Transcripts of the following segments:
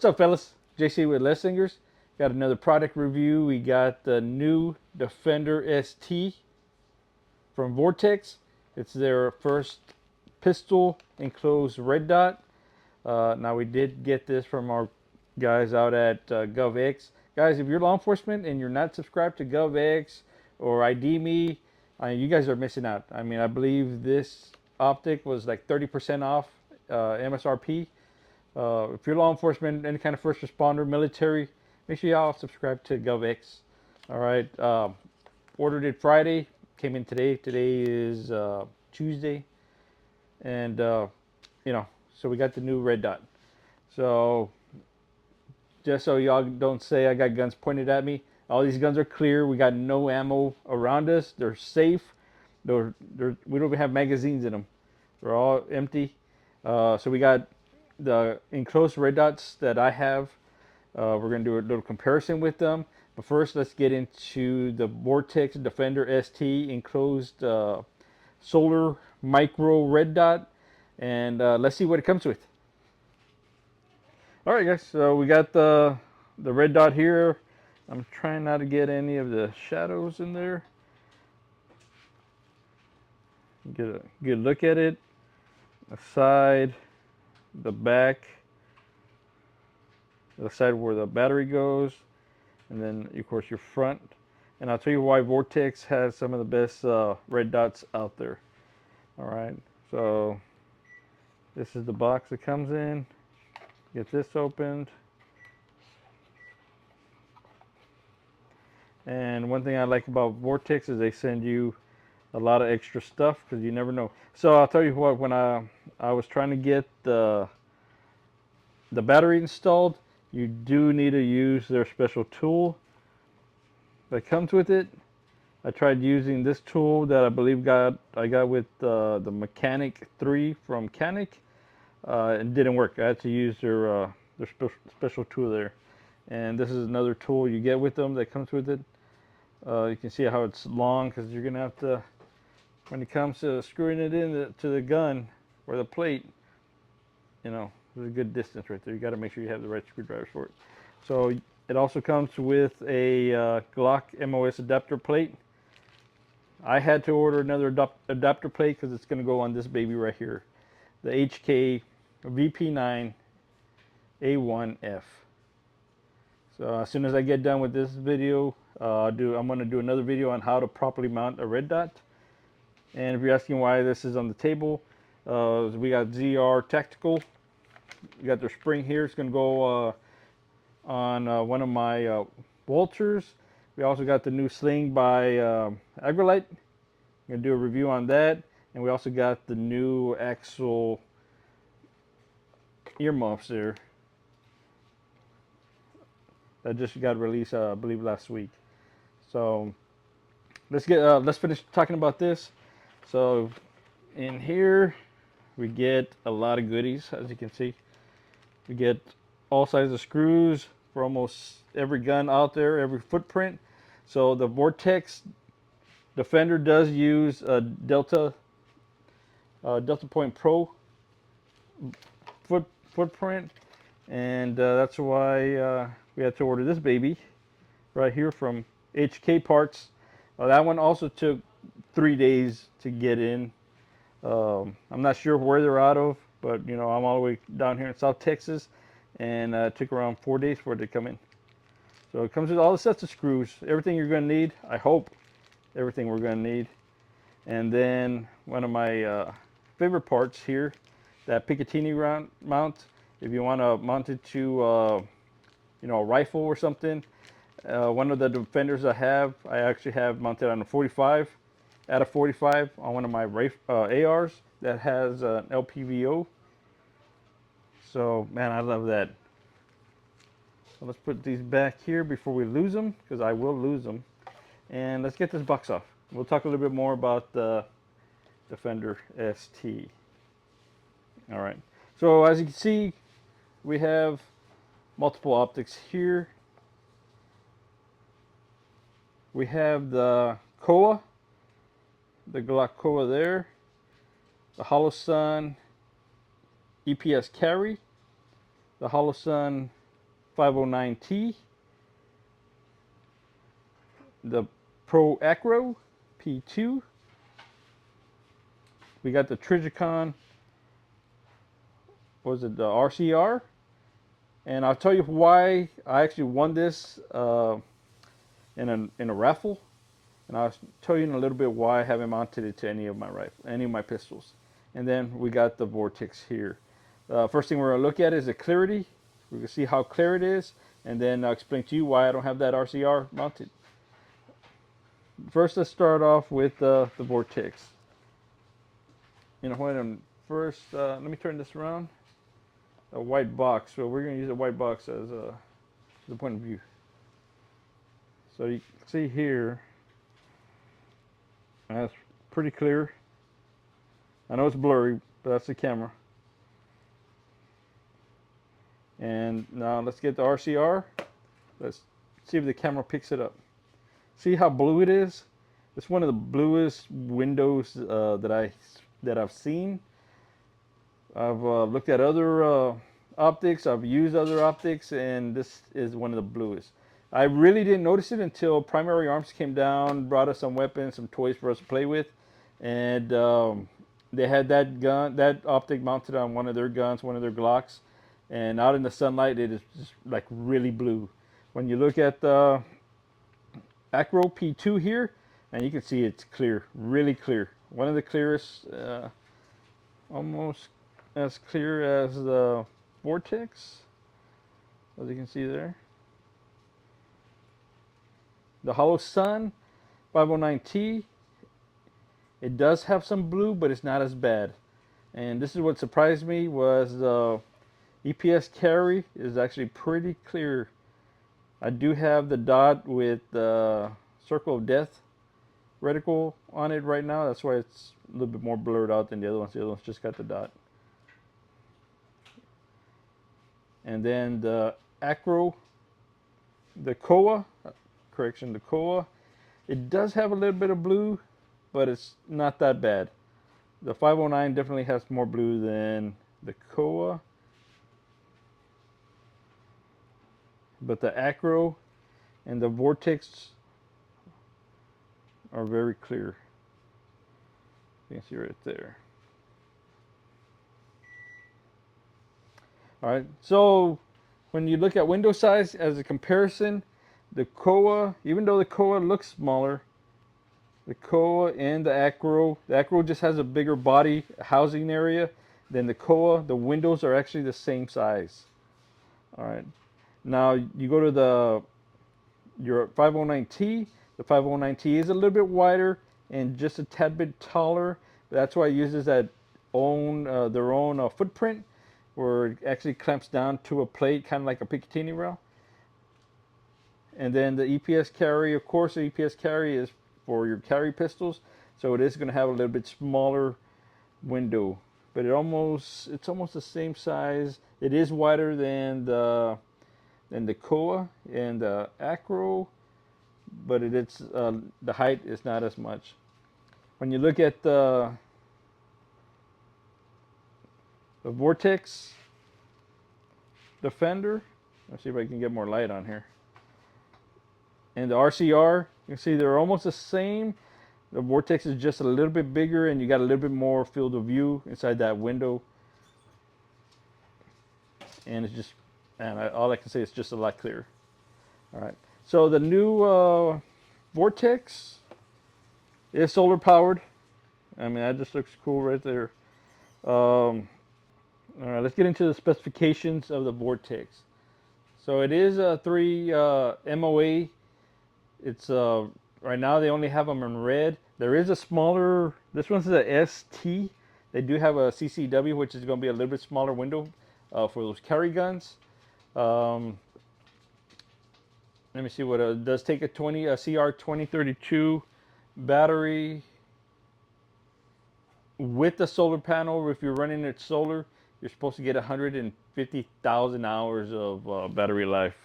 What's up, fellas? JC with Lessingers. Got another product review. We got the new Defender ST from Vortex. It's their first pistol enclosed red dot. Now we did get this from our guys out at GovX. Guys, if you're law enforcement and you're not subscribed to GovX or ID Me, you guys are missing out. I mean, I believe this optic was like 30% off MSRP. If you're law enforcement, any kind of first responder, military, make sure y'all subscribe to GovX. All right. Ordered it Friday, came in today. Today is Tuesday, and so we got the new red dot. So just so y'all don't say I got guns pointed at me, all these guns are clear. We got no ammo around us. They're safe. We don't even have magazines in them. They're all empty. So we got the enclosed red dots that I have. We're going to do a little comparison with them. But first, let's get into the Vortex Defender ST enclosed solar micro red dot. And let's see what it comes with. All right, guys. So we got the red dot here. I'm trying not to get any of the shadows in there. Get a good look at it. The side, the back, the side where the battery goes, and then of course your front. And I'll tell you why Vortex has some of the best red dots out there. All right, so this is the box it comes in. Get this opened. And one thing I like about Vortex is they send you a lot of extra stuff because you never know. So I'll tell you what, when I was trying to get the battery installed, you do need to use their special tool that comes with it. I tried using this tool that I believe I got with the Mechanic 3 from Canic. It didn't work. I had to use their special tool there. And this is another tool you get with them that comes with it. You can see how it's long because you're going to have to, when it comes to screwing it in to the gun or the plate, there's a good distance right there. You got to make sure you have the right screwdrivers for it. So it also comes with a Glock MOS adapter plate. I had to order another adapter plate because it's going to go on this baby right here, the HK VP9 A1F. So as soon as I get done with this video, I'm going to do another video on how to properly mount a red dot. And if you're asking why this is on the table, we got ZR Tactical. We got their spring here. It's going to go on one of my Walters. We also got the new sling by Agrolite. I'm going to do a review on that. And we also got the new Axle earmuffs there that just got released, I believe, last week. So let's finish talking about this. So in here we get a lot of goodies, as you can see. We get all sizes of screws for almost every gun out there, every footprint. So the Vortex Defender does use a Delta Point Pro footprint, and that's why we had to order this baby right here from HK Parts. That one also took 3 days to get in. I'm not sure where they're out of, but I'm all the way down here in South Texas, and it took around 4 days for it to come in. So it comes with all the sets of screws, everything you're going to need. I hope everything we're going to need. And then one of my favorite parts here, that Picatinny mount. If you want to mount it to a rifle or something. One of the Defenders I actually have mounted on a 45, at a 45 on one of my ARs that has an LPVO. So man, I love that. So let's put these back here before we lose them, because I will lose them. And let's get this box off. We'll talk a little bit more about the Defender ST. All right. So as you can see, we have multiple optics here. We have the COA, the Glock COA there, the Holosun EPS carry, the Holosun 509T, the Pro Acro P2. We got the Trijicon, was it the RCR? And I'll tell you why I actually won this in a raffle, and I'll tell you in a little bit why I haven't mounted it to any of my pistols. And then we got the Vortex here. First thing we're gonna look at is the clarity. We can see how clear it is, and then I'll explain to you why I don't have that RCR mounted. First, let's start off with the Vortex. You know what? First, let me turn this around. A white box. So we're gonna use a white box as the point of view. So you can see here, that's pretty clear. I know it's blurry, but that's the camera. And now let's get the RCR. Let's see if the camera picks it up. See how blue it is? It's one of the bluest windows that I've seen. I've looked at other optics. I've used other optics, and this is one of the bluest. I really didn't notice it until Primary Arms came down, brought us some weapons, some toys for us to play with, and they had that optic mounted on one of their guns, one of their Glocks, and out in the sunlight, it is just like really blue. When you look at the Acro P2 here, and you can see it's clear, really clear. One of the clearest, almost as clear as the Vortex, as you can see there. The Holosun 509T, it does have some blue, but it's not as bad. And this is what surprised me, was the EPS carry is actually pretty clear. I do have the dot with the Circle of Death reticle on it right now. That's why it's a little bit more blurred out than the other ones. The other ones just got the dot. And then the Acro, the COA, the COA, it does have a little bit of blue, but it's not that bad. The 509 definitely has more blue than the COA. But the Acro and the Vortex are very clear. You can see right there. All right, so when you look at window size as a comparison, the COA, even though the COA looks smaller, the COA and the Acro just has a bigger body housing area than the COA. The windows are actually the same size. All right, now you go to your 509T. The 509T is a little bit wider and just a tad bit taller. That's why it uses that their own footprint, where it actually clamps down to a plate, kind of like a Picatinny rail. And then the EPS carry, of course, the EPS carry is for your carry pistols, so it is going to have a little bit smaller window, but it's almost the same size. It is wider than the COA and the Acro, but the height is not as much. When you look at the Vortex Defender, let's see if I can get more light on here, and the RCR, you can see they're almost the same. The Vortex is just a little bit bigger, and you got a little bit more field of view inside that window. And it's just, all I can say is just a lot clearer. All right. So the new Vortex is solar powered. I mean, that just looks cool right there. All right, let's get into the specifications of the Vortex. So it is a 3 MOA. It's right now they only have them in red. There is a smaller, this one's a ST. They do have a CCW, which is going to be a little bit smaller window for those carry guns. Let me see what it does. Take a CR2032 battery with the solar panel. If you're running it solar, you're supposed to get 150,000 hours of battery life.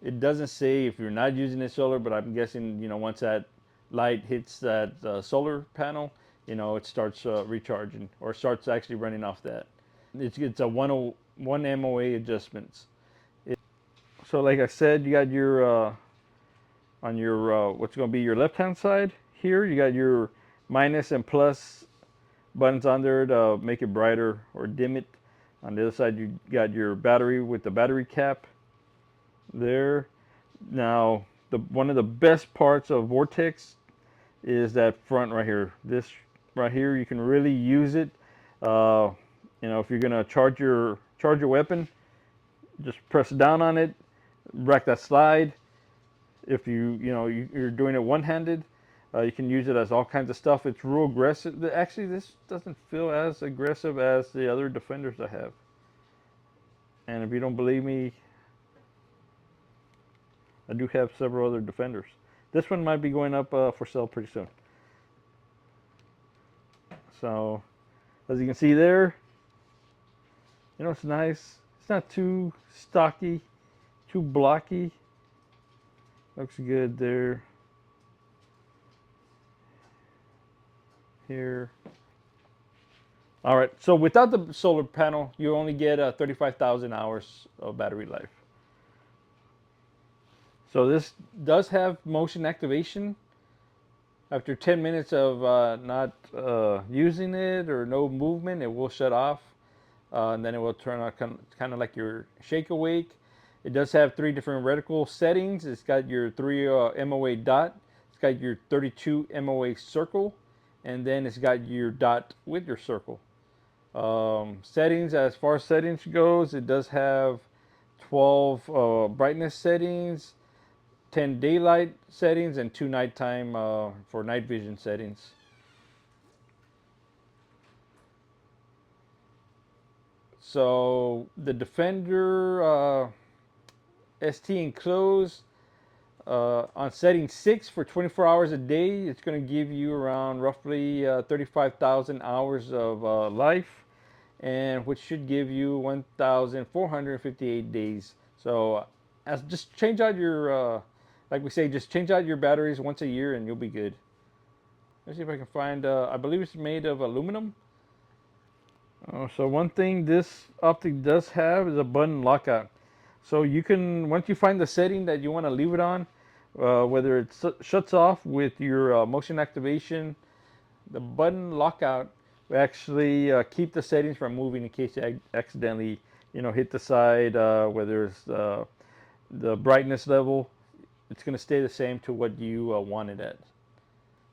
It doesn't say if you're not using it solar, but I'm guessing, you know, once that light hits that solar panel, you know, it starts recharging, or starts actually running off that. It's a 101 MOA adjustments. So like I said, you got your on your what's going to be your left hand side here, you got your minus and plus buttons on there to make it brighter or dim it. On the other side, you got your battery with the battery cap there. Now, one of the best parts of Vortex is that front right here. This right here, you can really use it. You know, if you're gonna charge your weapon, just press down on it, rack that slide. If you're doing it one-handed, you can use it as all kinds of stuff. It's real aggressive. Actually, this doesn't feel as aggressive as the other defenders I have. And if you don't believe me, I do have several other defenders. This one might be going up for sale pretty soon. So, as you can see there, you know, it's nice. It's not too stocky, too blocky. Looks good there. Here. All right, so without the solar panel, you only get 35,000 hours of battery life. So this does have motion activation. After 10 minutes of not using it or no movement, it will shut off. And then it will turn on kind of like your shake awake. It does have 3 different reticle settings. It's got your 3 MOA dot. It's got your 32 MOA circle. And then it's got your dot with your circle. Settings, as far as settings goes, it does have 12 brightness settings, 10 daylight settings, and 2 nighttime for night vision settings. So the Defender ST enclosed on setting 6 for 24 hours a day, it's going to give you around roughly 35,000 hours of life, and which should give you 1,458 days. So just change out your, like we say, just change out your batteries once a year and you'll be good. Let's see if I can find, I believe it's made of aluminum. So one thing this optic does have is a button lockout. So you can, once you find the setting that you want to leave it on, whether it shuts off with your motion activation, the button lockout will actually keep the settings from moving in case you accidentally, hit the side, whether it's the brightness level, it's going to stay the same to what you want it at.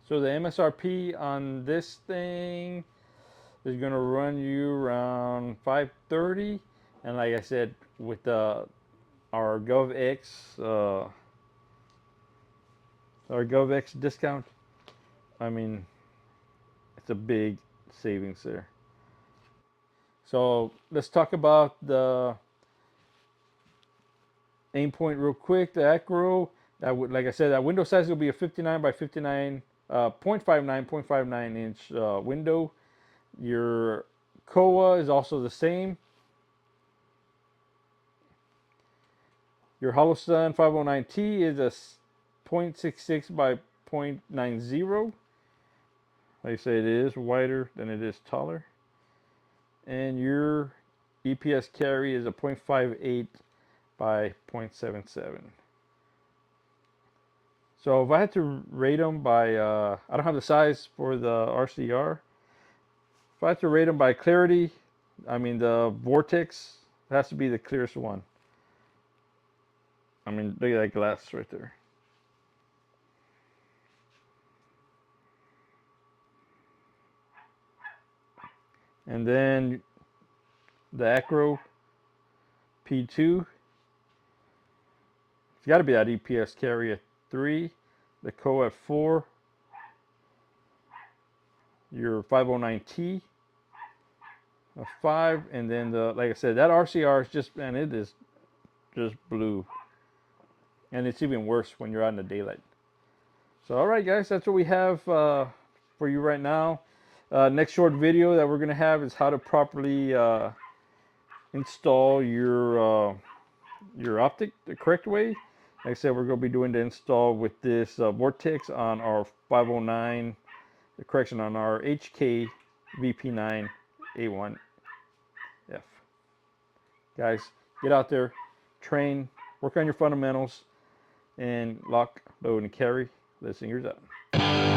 So the MSRP on this thing is going to run you around $530, and like I said, with our GovX discount, I mean, it's a big savings there. So let's talk about the Aimpoint real quick. The Acro, like I said, that window size will be a 59 by 59, 0.59 inch window. Your COA is also the same. Your Holosun 509T is a 0.66 by 0.90. Like I say, it is wider than it is taller. And your EPS carry is a 0.58 by 0.77. So if I had to rate them by, I don't have the size for the RCR. If I had to rate them by clarity, I mean the Vortex has to be the clearest one. I mean, look at that glass right there. And then the Acro P2, it's got to be that EPS carry at 3, the COA at 4, your 509T a 5, and then like I said, that RCR is just, man, it is just blue, and it's even worse when you're out in the daylight. So all right, guys, that's what we have for you right now. Next short video that we're gonna have is how to properly install your optic the correct way. Like I said, we're going to be doing the install with this Vortex on our 509, correction, on our HK VP9 A1F. Guys, get out there, train, work on your fundamentals, and lock, load, and carry. The singer's out.